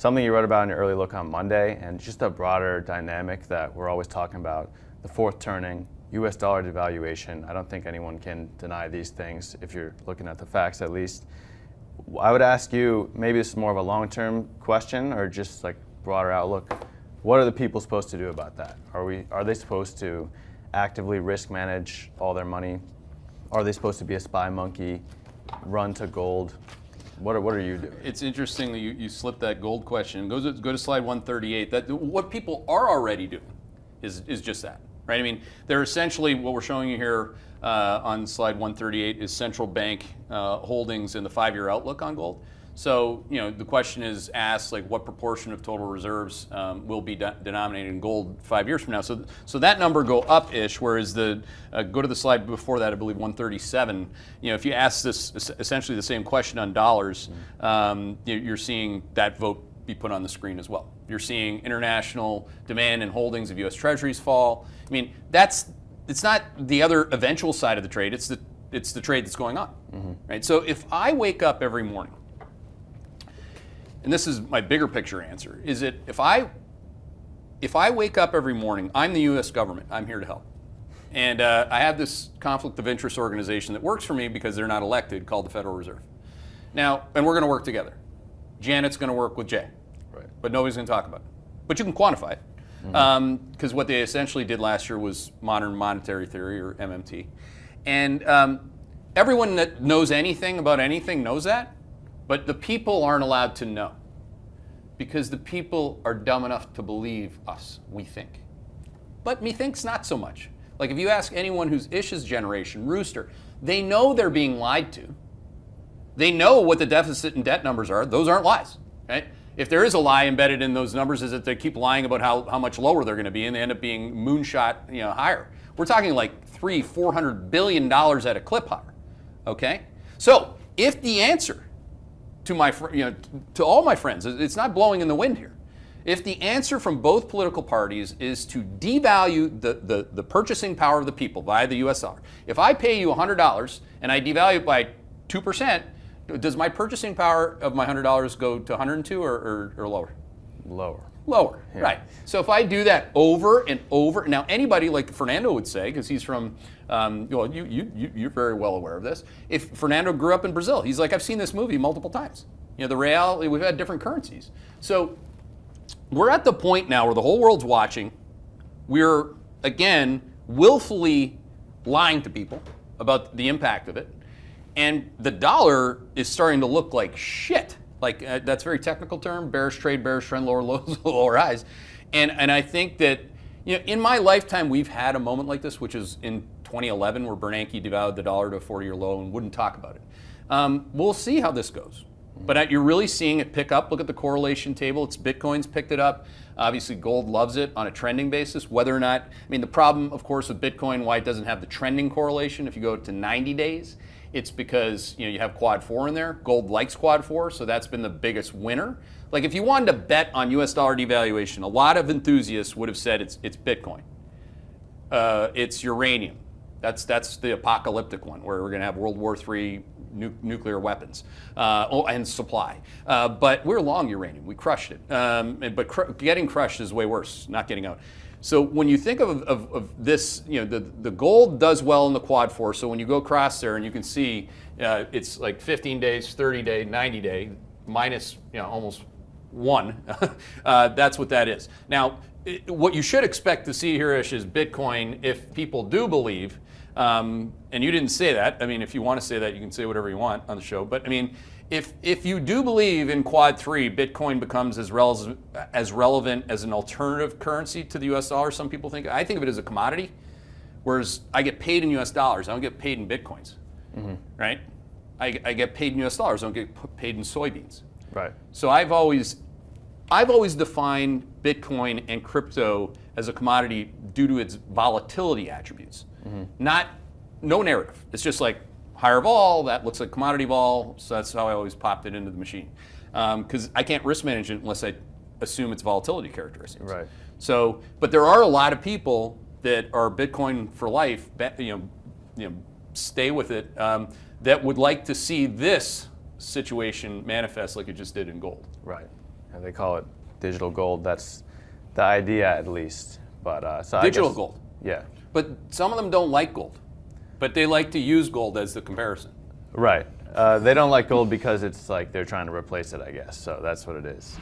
something you wrote about in your early look on Monday, and just a broader dynamic that we're always talking about, the fourth turning, US dollar devaluation. I don't think anyone can deny these things if you're looking at the facts at least. I would ask you, maybe this is more of a long-term question or just like broader outlook. What are the people supposed to do about that? Are they supposed to actively risk manage all their money? Are they supposed to be a spy monkey, run to gold? What are you doing? It's interesting that you slipped that gold question. Go to slide 138. What people are already doing is just that, right? I mean, they're essentially, what we're showing you here on slide 138 is central bank holdings in the 5-year outlook on gold. So, the question is asked, like, what proportion of total reserves will be denominated in gold 5 years from now? So that number go up-ish, whereas go to the slide before that, I believe 137. If you ask this essentially the same question on dollars, you're seeing that vote be put on the screen as well. You're seeing international demand and holdings of U.S. Treasuries fall. I mean, it's not the other eventual side of the trade. It's the trade that's going on, right? So if I wake up every morning, and this is my bigger picture answer, is that if I wake up every morning, I'm the U.S. government, I'm here to help. And I have this conflict of interest organization that works for me because they're not elected, called the Federal Reserve. Now, and we're going to work together. Janet's going to work with Jay, right? But nobody's going to talk about it. But you can quantify it. Because what they essentially did last year was modern monetary theory, or MMT. And everyone that knows anything about anything knows that. But the people aren't allowed to know because the people are dumb enough to believe us, we think. But methinks not so much. Like if you ask anyone who's Ish's generation, Rooster, they know they're being lied to. They know what the deficit and debt numbers are. Those aren't lies, right? If there is a lie embedded in those numbers, is that they keep lying about how much lower they're going to be, and they end up being moonshot, higher. We're talking like $300-400 billion at a clip higher, okay? So if the answer to to all my friends, it's not blowing in the wind here. If the answer from both political parties is to devalue the purchasing power of the people via the US dollar, if I pay you $100 and I devalue it by 2%, does my purchasing power of my $100 go to 102 or lower? Lower, yeah. Right. So if I do that over and over, now anybody like Fernando would say, because he's from, you're very well aware of this. If Fernando grew up in Brazil, he's like, I've seen this movie multiple times. The real, we've had different currencies. So we're at the point now where the whole world's watching. We're, again, willfully lying to people about the impact of it. And the dollar is starting to look like shit. Like that's a very technical term, bearish trade, bearish trend, lower lows, lower highs. And I think that, in my lifetime, we've had a moment like this, which is in 2011, where Bernanke devalued the dollar to a 40-year low and wouldn't talk about it. We'll see how this goes. But you're really seeing it pick up. Look at the correlation table. It's Bitcoin's picked it up. Obviously, gold loves it on a trending basis. Whether or not, the problem, of course, with Bitcoin, why it doesn't have the trending correlation, if you go to 90 days, it's because you have quad 4 in there. Gold likes quad 4, so that's been the biggest winner. Like if you wanted to bet on US dollar devaluation, a lot of enthusiasts would have said it's Bitcoin. It's uranium. That's the apocalyptic one, where we're going to have World War III nuclear weapons and supply. But we're long uranium. We crushed it. But getting crushed is way worse, not getting out. So when you think of this, the gold does well in the quad 4. So when you go across there and you can see it's like 15 days, 30 day, 90 day, minus almost 1. That's what that is. Now, what you should expect to see here, Ish, is Bitcoin, if people do believe, and you didn't say that. If you want to say that, you can say whatever you want on the show. But if you do believe in quad 3, Bitcoin becomes as relevant as an alternative currency to the US dollar. Some people think. I think of it as a commodity, whereas I get paid in US dollars. I don't get paid in Bitcoins, right? I get paid in US dollars. I don't get paid in soybeans. Right. So I've always defined Bitcoin and crypto as a commodity due to its volatility attributes. No narrative. It's just like higher vol, that looks like commodity vol, so that's how I always popped it into the machine. Because I can't risk manage it unless I assume its volatility characteristics. Right. So, but there are a lot of people that are Bitcoin for life, stay with it, that would like to see this situation manifest like it just did in gold. Right. And they call it digital gold. That's the idea, at least. But so Digital I guess, gold. Yeah. But some of them don't like gold, but they like to use gold as the comparison. Right. They don't like gold because it's like they're trying to replace it, I guess. So that's what it is.